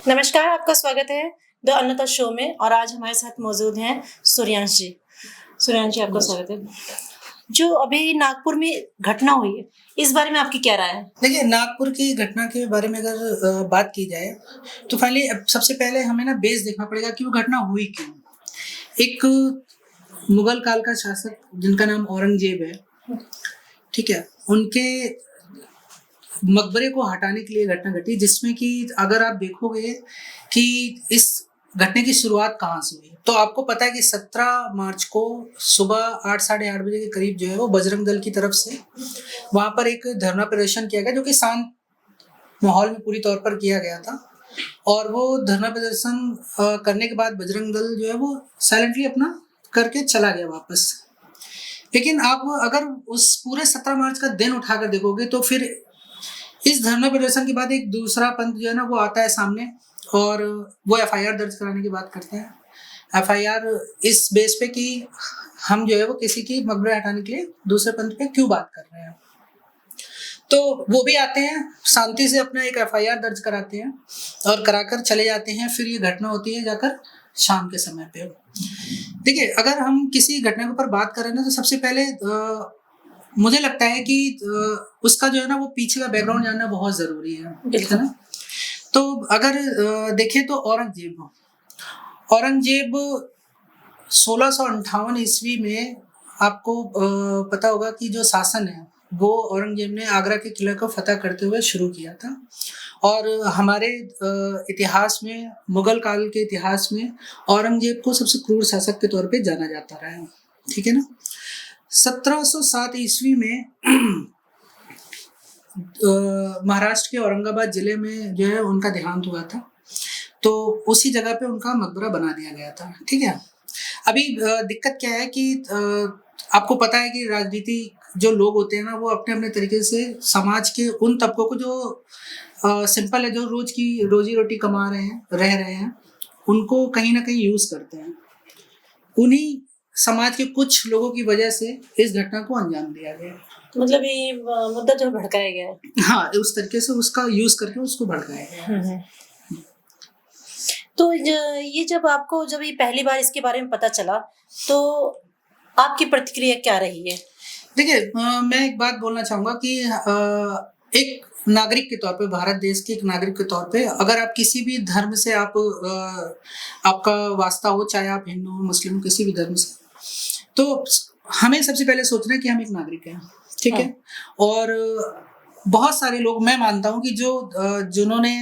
नमस्कार, आपका स्वागत है द अन्नता शो में और आज हमारे साथ मौजूद हैं सूर्यांश जी। सूर्यांश जी, आपका स्वागत है। जो अभी नागपुर में घटना हुई है, इस बारे में आपकी क्या राय है? देखिए, नागपुर की घटना के बारे में अगर बात की जाए, तो फाइनली सबसे पहले हमें ना बेस देखना पड़ेगा कि वो घटना हुई क्यों? एक मुगल काल का शासक जिनका नाम औरंगजेब है, ठीक है? उनके मकबरे को हटाने के लिए घटना घटी, जिसमें कि अगर आप देखोगे कि इस घटने की शुरुआत कहाँ से हुई, तो आपको पता है कि 17 मार्च को सुबह 8 साढ़े 8 बजे के करीब जो है वो बजरंग दल की तरफ से वहाँ पर एक धरना प्रदर्शन किया गया, जो कि शांत माहौल में पूरी तौर पर किया गया था। और वो धरना प्रदर्शन करने के बाद बजरंग दल जो है वो साइलेंटली अपना करके चला गया वापस। लेकिन आप अगर उस पूरे 17 मार्च का दिन उठाकर देखोगे, तो फिर इस धरना प्रदर्शन के बाद एक दूसरा पंथ जो है ना वो आता है सामने और वो एफआईआर दर्ज कराने की बात करता है। एफआईआर इस बेस पे कि हम जो है वो किसी की मकबरे हटाने के लिए दूसरे पंथ पे क्यों बात कर रहे हैं। तो वो भी आते हैं, शांति से अपना एक एफआईआर दर्ज कराते हैं और कराकर चले जाते हैं। फिर ये घटना होती है जाकर शाम के समय पे। देखिए, अगर हम किसी घटना के ऊपर बात कर रहे हैं ना, तो सबसे पहले मुझे लगता है कि उसका जो है ना वो पीछे का बैकग्राउंड जानना बहुत जरूरी है ना। तो अगर देखें तो औरंगजेब 1658 ईस्वी में आपको पता होगा कि जो शासन है वो औरंगजेब ने आगरा के किले को फतह करते हुए शुरू किया था। और हमारे इतिहास में, मुगल काल के इतिहास में औरंगजेब को सबसे क्रूर शासक के तौर पे जाना जाता रहा है, ठीक है ना। 1707 ईस्वी में महाराष्ट्र के औरंगाबाद जिले में जो है उनका देहांत हुआ था, तो उसी जगह पे उनका मकबरा बना दिया गया था, ठीक है। अभी दिक्कत क्या है कि आपको पता है कि राजनीति जो लोग होते हैं ना वो अपने अपने तरीके से समाज के उन तबकों को जो सिंपल है, जो रोज की रोजी रोटी कमा रहे हैं, रह रहे हैं, उनको कहीं ना कहीं यूज करते हैं। उन्हीं समाज के कुछ लोगों की वजह से इस घटना को अंजाम दिया गया। मतलब ये मुद्दा जो भड़काया गया है। हाँ, उस तरीके से उसका यूज करके उसको भड़काया गया। तो ये जब ये पहली बार इसके बारे में पता चला, तो आपकी प्रतिक्रिया क्या रही है? देखिए, मैं एक बात बोलना चाहूंगा कि एक नागरिक के तौर पे, भारत देश के एक नागरिक के तौर पे, अगर आप किसी भी धर्म से आपका वास्ता हो, चाहे आप हिंदू हो, मुस्लिम, किसी भी धर्म से, तो हमें सबसे पहले सोचना है कि हम एक नागरिक हैं, ठीक है। और बहुत सारे लोग, मैं मानता हूँ कि जिन्होंने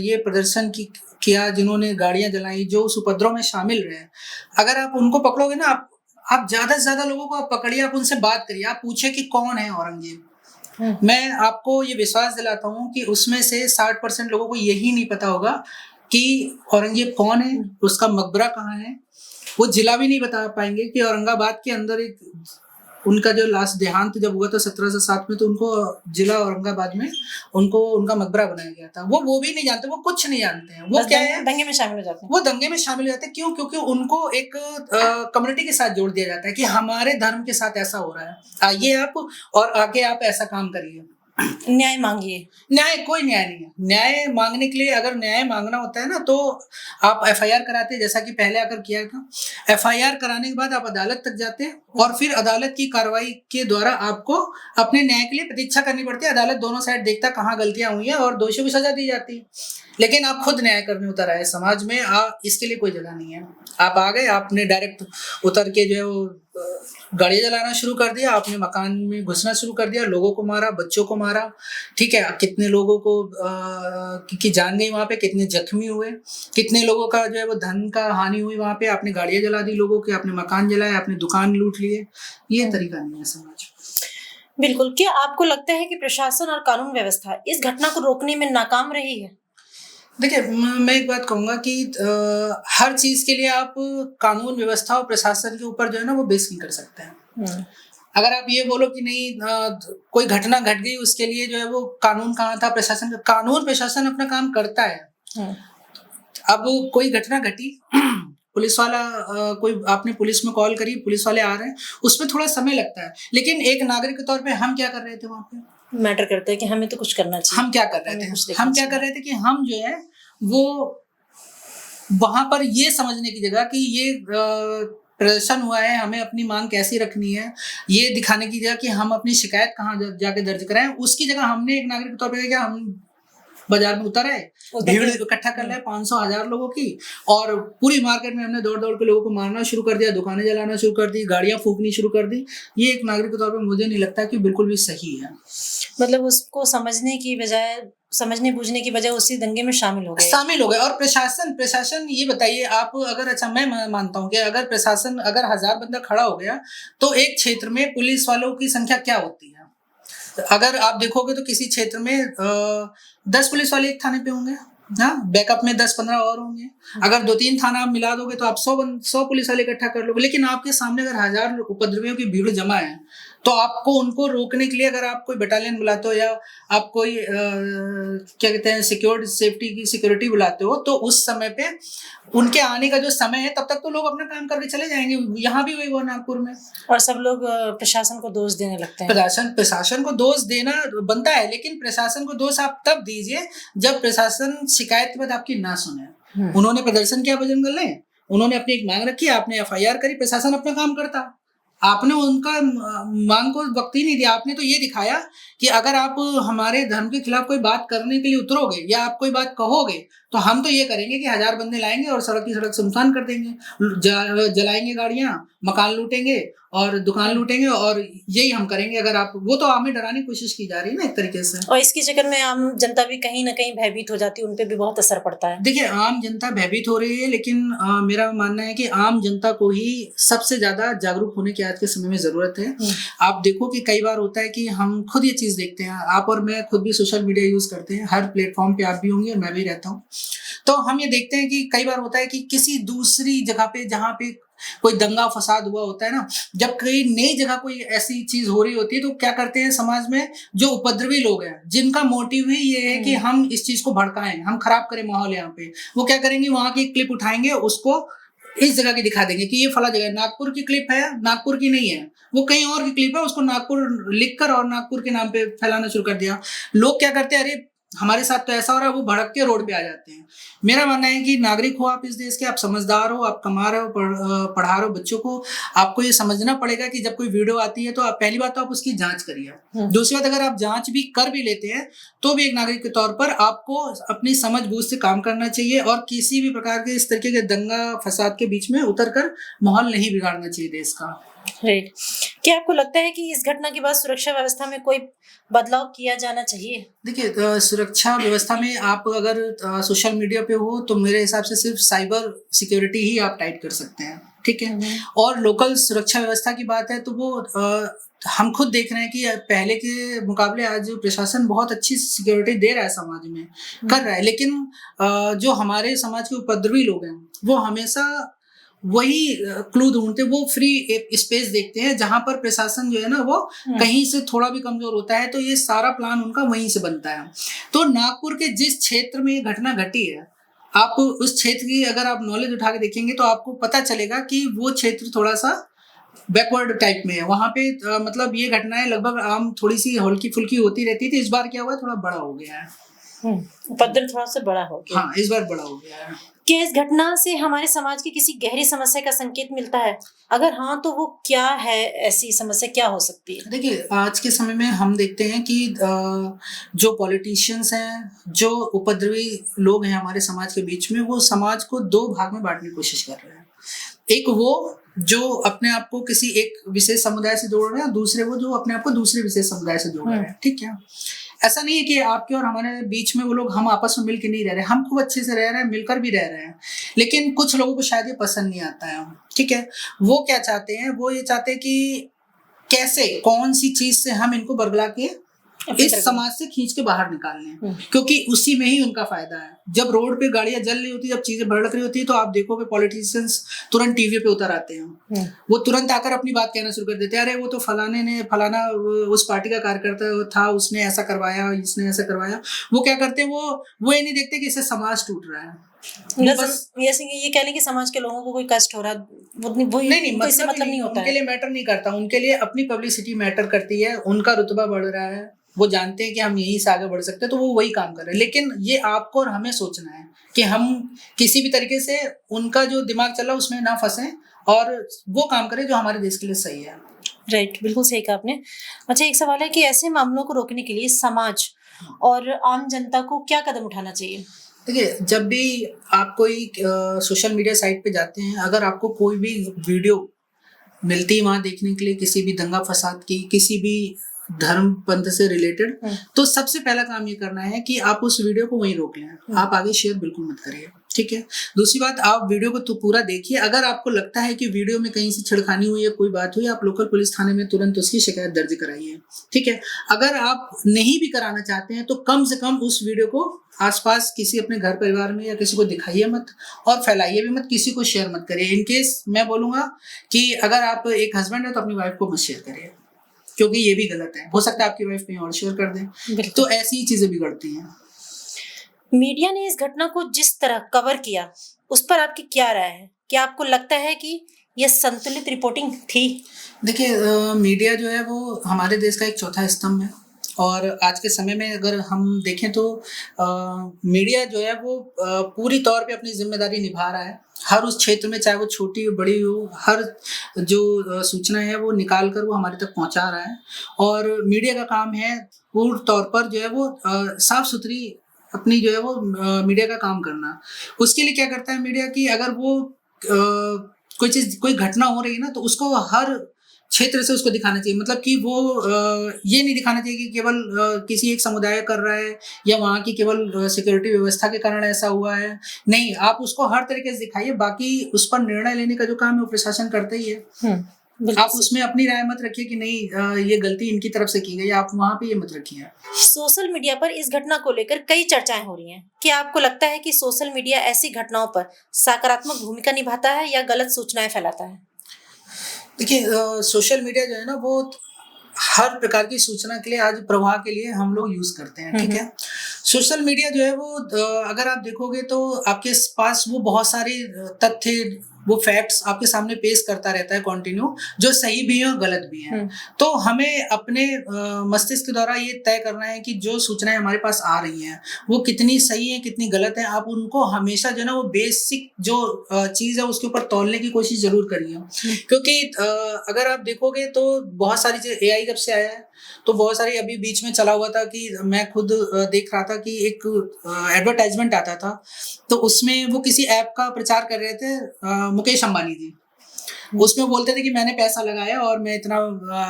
ये प्रदर्शन किया, जिन्होंने गाड़ियां जलाई, जो उस उपद्रव में शामिल रहे, अगर आप उनको पकड़ोगे ना, आप ज्यादा से ज्यादा लोगों को आप पकड़िए, आप उनसे बात करिए, आप पूछे कि कौन है औरंगजेब। मैं आपको ये विश्वास दिलाता हूँ कि उसमें से 60% लोगों को यही नहीं पता होगा कि औरंगजेब कौन है, उसका मकबरा कहाँ है। वो जिला भी नहीं बता पाएंगे कि औरंगाबाद के अंदर एक उनका जो लास्ट देहांत जब हुआ था 1707 में, तो उनको जिला औरंगाबाद में उनको उनका मकबरा बनाया गया था। वो भी नहीं जानते, वो कुछ नहीं जानते हैं। वो क्या है, दंगे में शामिल हो जाते हैं। वो दंगे में शामिल हो जाते हैं। क्यों? क्योंकि उनको एक कम्युनिटी के साथ जोड़ दिया जाता है कि हमारे धर्म के साथ ऐसा हो रहा है, आइए आप और आके आप ऐसा काम करिए, न्याय मांगिए। न्याय, कोई न्याय नहीं है। न्याय मांगने के लिए, अगर न्याय मांगना होता है ना, तो आप एफआईआर कराते हैं, जैसा कि पहले आकर किया था। एफआईआर कराने के बाद आप अदालत तक जाते हैं और फिर अदालत की कार्रवाई के द्वारा आपको अपने न्याय के लिए प्रतीक्षा करनी पड़ती है। अदालत दोनों साइड देखता कहाँ गलतियां हुई है और दोषियों को सजा दी जाती है। लेकिन आप खुद न्याय करने उतर आए समाज में, इसके लिए कोई जगह नहीं है। आप आ गए, आपने डायरेक्ट उतर के जो है वो गाड़ी जलाना शुरू कर दिया, आपने मकान में घुसना शुरू कर दिया, लोगों को मारा, बच्चों को मारा, ठीक है। कितने लोगों को की जान गई वहां पे, कितने जख्मी हुए, कितने लोगों का जो है वो धन का हानि हुई वहां पे। आपने गाड़ियां जला दी लोगों के, आपने मकान जलाए, आपने दुकान लूट लिए। ये तरीका नहीं है समाज। बिल्कुल। क्या आपको लगता है कि प्रशासन और कानून व्यवस्था इस घटना को रोकने में नाकाम रही है? देखिए, मैं एक बात कहूंगा कि हर चीज के लिए आप कानून व्यवस्था और प्रशासन के ऊपर जो है ना वो बेस नहीं कर सकते हैं। अगर आप ये बोलो कि नहीं, कोई घटना घट गई, उसके लिए जो है वो कानून कहाँ था, प्रशासन का, कानून प्रशासन अपना काम करता है। अब कोई घटना घटी, पुलिस वाला कोई, आपने पुलिस में कॉल करी, पुलिस वाले आ रहे हैं, उसमें थोड़ा समय लगता है। लेकिन एक नागरिक के तौर पे हम क्या कर रहे थे वहां पे, मैटर करता है कि हमें तो कुछ करना चाहिए। हम क्या कर रहे थे, हम क्या कर रहे थे कि हम जो है वो वहां पर ये समझने की जगह कि ये प्रदर्शन हुआ है, हमें अपनी मांग कैसी रखनी है, ये दिखाने की जगह कि हम अपनी शिकायत कहाँ जाके दर्ज कराएं, उसकी जगह हमने एक नागरिक के तौर पर क्या हम बाजार में उतर आए, भीड़ इकट्ठा कर लिया 500,000 लोगों की, और पूरी मार्केट में हमने दौड़ दौड़ के लोगों को मारना शुरू कर दिया, दुकानें जलाना शुरू कर दी, गाड़ियां फूकनी शुरू कर दी। ये एक नागरिक के तौर पर मुझे नहीं लगता कि बिल्कुल भी सही है। मतलब उसको समझने बूझने की बजाय उसी दंगे में शामिल हो गए। और प्रशासन ये बताइए आप, अगर अच्छा मैं मानता हूँ कि अगर प्रशासन अगर 1000 बंदा खड़ा हो गया तो एक क्षेत्र में पुलिस वालों की संख्या क्या होती है? अगर आप देखोगे तो किसी क्षेत्र में 10 पुलिस वाले एक थाने पे होंगे, हाँ, बैकअप में 10-15 और होंगे। अगर 2-3 थाना आप मिला दोगे तो आप 100 पुलिस वाले इकट्ठा कर लोगे, लेकिन आपके सामने अगर 1000 उपद्रवियों की भीड़ जमा है तो आपको उनको रोकने के लिए अगर आप कोई बटालियन बुलाते हो या आप कोई क्या कहते हैं सिक्योरिटी बुलाते हो, तो उस समय पे उनके आने का जो समय है तब तक तो लोग अपना काम करके चले जाएंगे। यहाँ भी वही हुआ नागपुर में, और सब लोग प्रशासन को दोष देने लगते हैं। प्रशासन को दोष देना बनता है, लेकिन प्रशासन को दोष आप तब दीजिए जब प्रशासन शिकायत के बाद आपकी ना सुने। उन्होंने प्रदर्शन किया बजरंग दल ने, उन्होंने अपनी एक मांग रखी, आपने FIR करी, प्रशासन अपना काम करता। आपने उनका मांग को वक्त ही नहीं दिया। आपने तो ये दिखाया कि अगर आप हमारे धर्म के खिलाफ कोई बात करने के लिए उतरोगे या आप कोई बात कहोगे तो हम तो ये करेंगे कि 1000 बंदे लाएंगे और सड़क की सड़क सुनसान कर देंगे, जलाएंगे गाड़ियां, मकान लूटेंगे और दुकान लूटेंगे, और यही हम करेंगे। अगर आप वो तो हमें डराने की कोशिश की जा रही है ना एक तरीके से, और इसके चक्कर में आम जनता भी कहीं ना कहीं भयभीत हो जाती है, उनपे भी बहुत असर पड़ता है। देखिए आम जनता भयभीत हो रही है, लेकिन मेरा मानना है कि आम जनता को ही सबसे ज्यादा जागरूक होने की आज के समय में जरूरत है। आप देखो कि कई बार होता है कि हम खुद ये चीज देखते हैं, आप और मैं खुद भी सोशल मीडिया यूज करते हैं, हर प्लेटफॉर्म पे आप भी होंगे और मैं भी रहता हूँ, तो हम ये देखते हैं कि कई बार होता है कि किसी दूसरी जगह पे जहाँ पे कोई दंगा फसाद हुआ होता है ना, जब कई नई जगह कोई ऐसी चीज हो रही होती है तो क्या करते हैं समाज में जो उपद्रवी लोग हैं, जिनका मोटिव ही ये है कि हम इस चीज को भड़काएं, हम खराब करें माहौल यहाँ पे, वो क्या करेंगे, वहां की क्लिप उठाएंगे, उसको इस जगह की दिखा देंगे कि ये फला जगह, नागपुर की क्लिप है, नागपुर की नहीं है, वो कहीं और की क्लिप है, उसको नागपुर लिखकर और नागपुर के नाम पे फैलाना शुरू कर दिया। लोग क्या करते हैं, अरे हमारे साथ तो ऐसा हो रहा है, वो भड़क के रोड पे आ जाते हैं। मेरा मानना है कि नागरिक हो आप इस देश के, आप समझदार हो, आप कमा रहे हो, पढ़ा रहे हो बच्चों को, आपको ये समझना पड़ेगा कि जब कोई वीडियो आती है तो आप पहली बात तो आप उसकी जांच करिए। दूसरी बात, अगर आप जांच भी कर भी लेते हैं तो भी एक नागरिक के तौर पर आपको अपनी समझ बूझ से काम करना चाहिए और किसी भी प्रकार के इस तरीके के दंगा फसाद के बीच में उतर कर माहौल नहीं बिगाड़ना चाहिए देश का। राइट। क्या आपको लगता है कि इस घटना के बाद सुरक्षा व्यवस्था में कोई बदलाव किया जाना चाहिए? देखिए सुरक्षा व्यवस्था में आप अगर सोशल मीडिया पे हो तो मेरे हिसाब से सिर्फ साइबर सिक्योरिटी ही आप टाइट कर सकते हैं, ठीक है। और लोकल सुरक्षा व्यवस्था की बात है तो वो हम खुद देख रहे हैं कि पहले के मुकाबले आज प्रशासन बहुत अच्छी सिक्योरिटी दे रहा है, समाज में कर रहा है, लेकिन जो हमारे समाज के उपद्रवी लोग हैं वो हमेशा वही क्लू ढूंढते, वो फ्री स्पेस देखते हैं जहां पर प्रशासन जो है ना वो कहीं से थोड़ा भी कमजोर होता है तो ये सारा प्लान उनका वहीं से बनता है। तो नागपुर के जिस क्षेत्र में ये घटना घटी है, आप उस क्षेत्र की अगर आप नॉलेज उठा के देखेंगे तो आपको पता चलेगा कि वो क्षेत्र थोड़ा सा बैकवर्ड टाइप में है। वहां पे मतलब ये घटनाएं लगभग आम थोड़ी सी हल्की फुल्की होती रहती थी, इस बार क्या हुआ, थोड़ा बड़ा हो गया है। उपद्रव थोड़ा सा बड़ा हो गया। हाँ, इस बार बड़ा हो गया है। क्या इस घटना से हमारे समाज की किसी गहरी समस्या का संकेत मिलता है? अगर हाँ तो वो क्या है, ऐसी समस्या क्या हो सकती है? देखिए आज के समय में हम देखते हैं कि जो पॉलिटिशियंस हैं, जो उपद्रवी लोग हैं हमारे समाज के बीच में, वो समाज को दो भाग में बांटने की कोशिश कर रहे हैं। एक वो जो अपने आप को किसी एक विशेष समुदाय से जोड़ रहे हैं, दूसरे वो जो अपने आप को दूसरे विशेष समुदाय से जोड़ रहे हैं, ठीक है। ऐसा नहीं है कि आपके और हमारे बीच में वो लोग हम आपस में मिलकर नहीं रह रहे, हम खूब अच्छे से रह रहे हैं, मिलकर भी रह रहे हैं, लेकिन कुछ लोगों को शायद ये पसंद नहीं आता है, ठीक है। वो क्या चाहते हैं, वो ये चाहते हैं कि कैसे कौन सी चीज से हम इनको बरगला के इस समाज से खींच के बाहर निकालने, क्योंकि उसी में ही उनका फायदा है। जब रोड पे गाड़ियां जल रही होती है, जब चीजें भड़क रही होती है, तो आप देखोगे पॉलिटिशियंस तुरंत टीवी पे उतर आते हैं, वो तुरंत आकर अपनी बात कहना शुरू कर देते हैं, अरे वो तो फलाना उस पार्टी का कार्यकर्ता था, उसने ऐसा करवाया, इसने ऐसा करवाया। वो क्या करते हैं, वो ये नहीं देखते कि इससे समाज टूट रहा है। जैसे ये कह लें कि समाज के लोगों को कोई कष्ट हो रहा है, वो नहीं मतलब नहीं होता, उनके लिए मैटर नहीं करता, उनके लिए अपनी पब्लिसिटी मैटर करती है, उनका रुतबा बढ़ रहा है, वो जानते हैं कि हम यहीं से आगे बढ़ सकते हैं, तो वो वही काम कर रहे हैं। लेकिन ये आपको और हमें सोचना है कि हम किसी भी तरीके से उनका जो दिमाग चल रहा है उसमें ना फंसें और वो काम करें जो हमारे देश के लिए सही है। राइट, बिल्कुल सही कहा आपने। अच्छा, एक सवाल है कि ऐसे मामलों को रोकने के लिए समाज और आम जनता को क्या कदम उठाना चाहिए? देखिए, जब भी आप कोई सोशल मीडिया साइट पे जाते हैं, अगर आपको कोई भी वीडियो मिलती है वहाँ देखने के लिए, किसी भी दंगा फसाद की, किसी भी धर्म पंथ से रिलेटेड, तो सबसे पहला काम ये करना है कि आप उस वीडियो को वहीं रोक लें। आप आगे शेयर बिल्कुल मत करिए, ठीक है। दूसरी बात, आप वीडियो को तो पूरा देखिए। अगर आपको लगता है कि वीडियो में कहीं से छेड़खानी हुई है, कोई बात हुई, आप लोकल पुलिस थाने में तुरंत उसकी शिकायत दर्ज कराइए, ठीक है। अगर आप नहीं भी कराना चाहते हैं तो कम से कम उस वीडियो को आसपास किसी अपने घर परिवार में या किसी को दिखाइए मत और फैलाइए भी मत, किसी को शेयर मत करिए। इनकेस मैं बोलूंगा कि अगर आप एक हस्बैंड है तो अपनी वाइफ को मत शेयर करिए, क्योंकि ये भी गलत है। हो सकता है आपकी वाइफ कहीं और शेयर कर दें, तो ऐसी ही चीजें बिगड़ती हैं। मीडिया ने इस घटना को जिस तरह कवर किया, उस पर आपकी क्या राय है? क्या आपको लगता है कि यह संतुलित रिपोर्टिंग थी? देखिए, मीडिया जो है वो हमारे देश का एक चौथा स्तंभ है और आज के समय में अगर हम देखें तो मीडिया जो है वो पूरी तौर पे अपनी जिम्मेदारी निभा रहा है। हर उस क्षेत्र में, चाहे वो छोटी हो बड़ी हो, हर जो सूचना है वो निकाल कर वो हमारे तक पहुंचा रहा है। और मीडिया का काम है पूर्ण तौर पर जो है वो साफ सुथरी अपनी जो है वो मीडिया का काम करना। उसके लिए क्या करता है मीडिया की, अगर वो कोई चीज, कोई घटना हो रही है ना, तो उसको हर क्षेत्र से उसको दिखाना चाहिए। मतलब कि वो ये नहीं दिखाना चाहिए कि केवल किसी एक समुदाय कर रहा है या वहाँ की केवल सिक्योरिटी व्यवस्था के कारण ऐसा हुआ है। नहीं, आप उसको हर तरीके से दिखाइए। बाकी उस पर निर्णय लेने का जो काम है वो प्रशासन करता ही है। आप उसमें अपनी राय मत रखिए कि नहीं ये गलती इनकी तरफ से की गई, आप वहाँ पे ये मत रखिए। सोशल मीडिया पर इस घटना को लेकर कई चर्चाएं हो रही हैं। क्या आपको लगता है कि सोशल मीडिया ऐसी घटनाओं पर सकारात्मक भूमिका निभाता है या गलत सूचनाएं फैलाता है? देखिए, सोशल मीडिया जो है ना वो हर प्रकार की सूचना के लिए, आज प्रवाह के लिए हम लोग यूज करते हैं, ठीक है। सोशल मीडिया जो है वो अगर आप देखोगे तो आपके पास वो बहुत सारे तथ्य, वो फैक्ट्स आपके सामने पेश करता रहता है कंटिन्यू, जो सही भी है और गलत भी है। तो हमें अपने मस्तिष्क के द्वारा ये तय करना है कि जो सूचनाएं हमारे पास आ रही हैं वो कितनी सही है, कितनी गलत है। आप उनको हमेशा जो है ना वो बेसिक जो चीज है उसके ऊपर तौलने की कोशिश जरूर करिए। क्योंकि अगर आप देखोगे तो बहुत सारी चीजें, एआई जब से आया है तो बहुत सारी, अभी बीच में चला हुआ था कि मैं खुद देख रहा था कि एक एडवर्टाइजमेंट आता था, तो उसमें वो किसी ऐप का प्रचार कर रहे थे, मुकेश अंबानी जी। उसमें बोलते थे कि मैंने पैसा लगाया और मैं इतना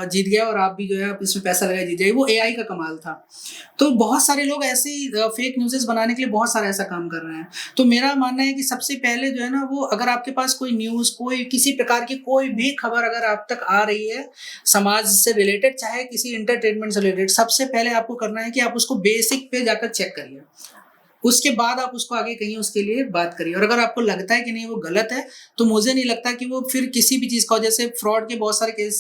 जीत गया और आप भी जो है इसमें पैसा लगाए जीत जाइए। वो एआई का कमाल था। तो बहुत सारे लोग ऐसे ही फेक न्यूज़ बनाने के लिए बहुत सारा ऐसा काम कर रहे हैं। तो मेरा मानना है कि सबसे पहले जो है ना वो, अगर आपके पास कोई न्यूज़, कोई किसी प्रकार की कोई भी खबर अगर आप तक आ रही है समाज से रिलेटेड, चाहे किसी एंटरटेनमेंट से रिलेटेड, सबसे पहले आपको करना है कि आप उसको बेसिक पे जाकर चेक करिए। उसके बाद आप उसको आगे कहीं उसके लिए बात करिए। और अगर आपको लगता है कि नहीं वो गलत है, तो मुझे नहीं लगता कि वो फिर किसी भी चीज़ का, जैसे फ्रॉड के बहुत सारे केस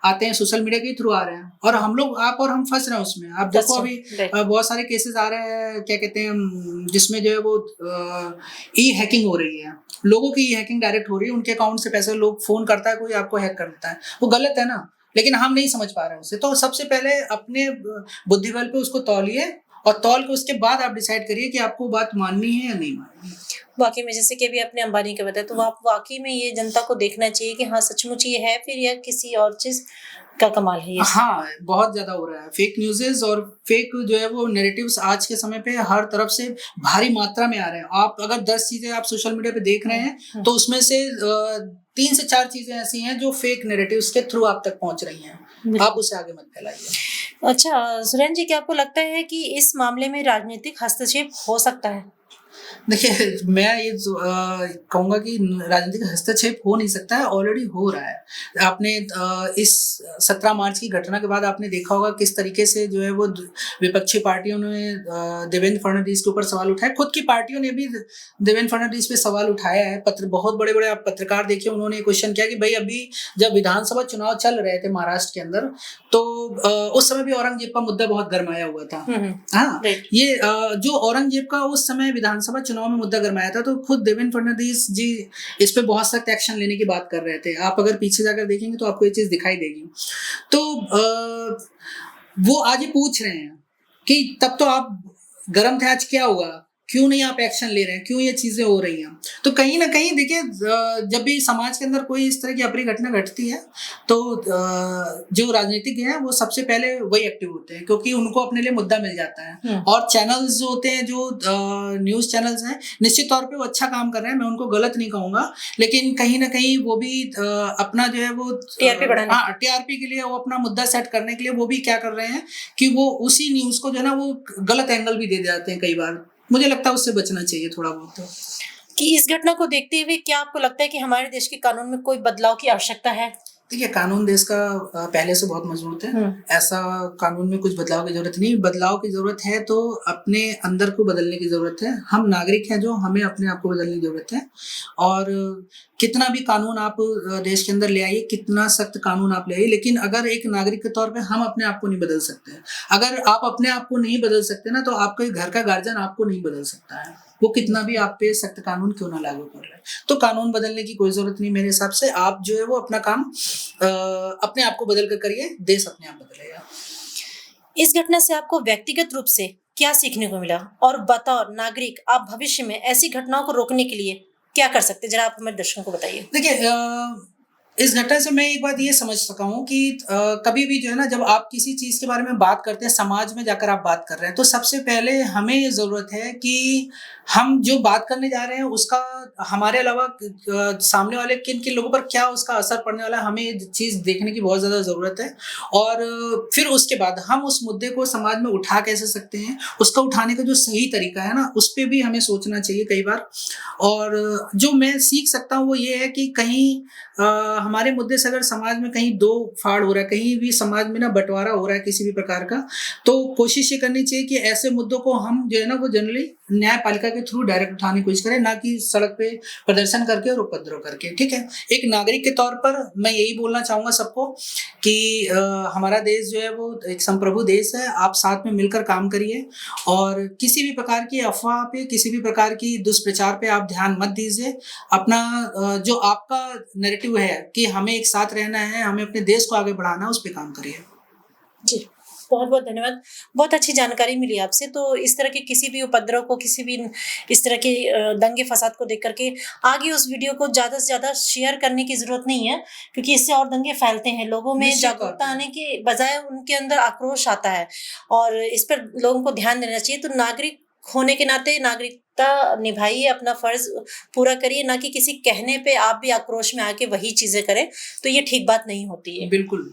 आते हैं सोशल मीडिया के थ्रू आ रहे हैं और हम लोग, आप और हम फंस रहे हैं उसमें। आप देखो अभी बहुत सारे केसेस आ रहे हैं, क्या कहते हैं, जिसमें जो है वो ई हैकिंग हो रही है, लोगों की ई हैकिंग डायरेक्ट हो रही है, उनके अकाउंट से पैसे, लोग फोन करता है, कोई आपको हैक कर देता है। वो गलत है ना, लेकिन हम नहीं समझ पा रहे हैं उसे। तो सबसे पहले अपने बुद्धि बल पे उसको तौलिए और तौल के उसके बाद आप डिसाइड करिए कि आपको बात माननी है या नहीं माननी। वाकई में, जैसे कि अभी आपने अंबानी का बताया, तो आप वाकई में ये जनता को देखना चाहिए कि हाँ सचमुच ये है फिर या किसी और चीज का कमाल है ये। हाँ, बहुत ज्यादा हो रहा है फेक न्यूज़ेस और फेक जो है वो नैरेटिव्स आज के समय पे हर तरफ से भारी मात्रा में आ रहे हैं। आप अगर 10 चीजें आप सोशल मीडिया पे देख रहे हैं तो उसमें से 3 से 4 चीजें ऐसी हैं जो फेक नैरेटिव्स के थ्रू आप तक पहुंच रही हैं। आप उसे आगे मत फैलाइए। अच्छा सुरेंद्र जी, क्या आपको लगता है कि इस मामले में राजनीतिक हस्तक्षेप हो सकता है? देखिए, मैं ये कहूँगा कि राजनीतिक हस्तक्षेप हो नहीं सकता है, ऑलरेडी हो रहा है। आपने इस 17 मार्च की घटना के बाद आपने देखा होगा किस तरीके से जो है वो विपक्षी पार्टियों ने देवेंद्र फडणवीस के ऊपर सवाल उठाए। खुद की पार्टियों ने भी देवेंद्र फडणवीस पे सवाल उठाया है। बहुत बड़े-बड़े आप पत्रकार देखिए, उन्होंने क्वेश्चन किया कि भाई अभी जब विधानसभा चुनाव चल रहे थे महाराष्ट्र के अंदर, तो उस समय भी औरंगजेब का मुद्दा बहुत गरमाया हुआ था। हाँ, ये जो औरंगजेब का उस समय विधानसभा चुनाव में मुद्दा गरमाया था, तो खुद देवेंद्र फडणवीस जी इस पे बहुत सख्त एक्शन लेने की बात कर रहे थे। आप अगर पीछे जाकर देखेंगे तो आपको ये चीज दिखाई देगी। तो वो आज ये पूछ रहे हैं कि तब तो आप गर्म थे, आज क्या हुआ? क्यों नहीं आप एक्शन ले रहे हैं? क्यों ये चीज़ें हो रही हैं? तो कहीं न कहीं देखिए जब भी समाज के अंदर कोई इस तरह की अप्रिय घटना घटती है, तो जो राजनीतिज्ञ हैं वो सबसे पहले वही एक्टिव होते हैं, क्योंकि उनको अपने लिए मुद्दा मिल जाता है। और चैनल्स जो होते हैं, जो न्यूज़ चैनल्स हैं, निश्चित तौर पे वो अच्छा काम कर रहे हैं, मैं उनको गलत नहीं कहूँगा, लेकिन कहीं न कहीं वो भी अपना जो है वो टीआरपी बढ़ाने हाँ, टीआरपी के लिए, वो अपना मुद्दा सेट करने के लिए वो भी क्या कर रहे हैं कि वो उसी न्यूज़ को जो है ना वो गलत एंगल भी दे जाते हैं कई बार। मुझे लगता है उससे बचना चाहिए थोड़ा बहुत तो। कि इस घटना को देखते हुए क्या आपको लगता है कि हमारे देश के कानून में कोई बदलाव की आवश्यकता है? देखिए, कानून देश का पहले से बहुत मजबूत है। ऐसा कानून में कुछ बदलाव की ज़रूरत नहीं। बदलाव की ज़रूरत है तो अपने अंदर को बदलने की ज़रूरत है। हम नागरिक हैं जो, हमें अपने आप को बदलने की ज़रूरत है। और कितना भी कानून आप देश के अंदर ले आइए, कितना सख्त कानून आप ले आइए, लेकिन अगर एक नागरिक के तौर पे हम अपने आप को नहीं बदल सकते हैं। अगर आप अपने आप को नहीं बदल सकते ना, तो आपके घर का गार्जियन आपको नहीं बदल सकता है। वो कितना भी आप पे सख्त कानून क्यों ना लागू कर रहा है। तो कानून बदलने की कोई ज़रूरत नहीं मेरे हिसाब से। आप जो है वो अपना काम अपने आप को बदल कर करिए, देश अपने आप बदलेगा। इस घटना से आपको व्यक्तिगत रूप से क्या सीखने को मिला? और बतौर नागरिक आप भविष्य में ऐसी घटनाओं को रोकने के लिए क्या कर सकते हैं? ज़रा आप हमारे दर्शकों को बताइए। देखिए इस घटना से मैं एक बात ये समझ सका हूँ कि कभी भी जो है ना, जब आप किसी चीज़ के बारे में बात करते हैं, समाज में जाकर आप बात कर रहे हैं, तो सबसे पहले हमें ये ज़रूरत है कि हम जो बात करने जा रहे हैं उसका हमारे अलावा सामने वाले किन-किन लोगों पर क्या उसका असर पड़ने वाला है, हमें ये चीज़ देखने की बहुत ज़्यादा ज़रूरत है। और फिर उसके बाद हम उस मुद्दे को समाज में उठा कैसे सकते हैं, उसका उठाने का जो सही तरीका है ना, उस पे भी हमें सोचना चाहिए कई बार। और जो मैं सीख सकता हूँ वो ये है कि कहीं हमारे मुद्दे से अगर समाज में कहीं दो फाड़ हो रहा है, कहीं भी समाज में ना बँटवारा हो रहा है किसी भी प्रकार का, तो कोशिश ये करनी चाहिए कि ऐसे मुद्दों को हम जो है ना वो जनरली न्यायपालिका के थ्रू डायरेक्ट उठाने की कोशिश करें, ना कि सड़क पे प्रदर्शन करके और उपद्रव करके, ठीक है? एक नागरिक के तौर पर मैं यही बोलना चाहूँगा सबको कि हमारा देश जो है वो एक संप्रभु देश है, आप साथ में मिलकर काम करिए और किसी भी प्रकार की अफ़वाह पे, किसी भी प्रकार की दुष्प्रचार पे आप ध्यान मत दीजिए। अपना जो आपका नैरेटिव है कि हमें एक साथ रहना है, हमें अपने देश को आगे बढ़ाना है, उस पे काम करिए। जी, बहुत-बहुत धन्यवाद। बहुत अच्छी जानकारी मिली आपसे। तो इस तरह के किसी भी उपद्रव को, किसी भी इस तरह के दंगे-फ़साद को देख कर के आगे उस वीडियो को ज़्यादा से ज़्यादा शेयर करने की ज़रूरत नहीं है, क्योंकि इससे और दंगे फैलते हैं। लोगों में निश्चित तौर जागरूकता पे। आने के बजाय उनके अंदर आक्रोश आता है और इस पर लोगों को ध्यान देना चाहिए। तो नागरिक होने के नाते नागरिकता निभाइए, अपना फ़र्ज़ पूरा करिए, ना कि किसी कहने पे आप भी आक्रोश में आके वही चीज़ें करें, तो ये ठीक बात नहीं होती है। बिल्कुल।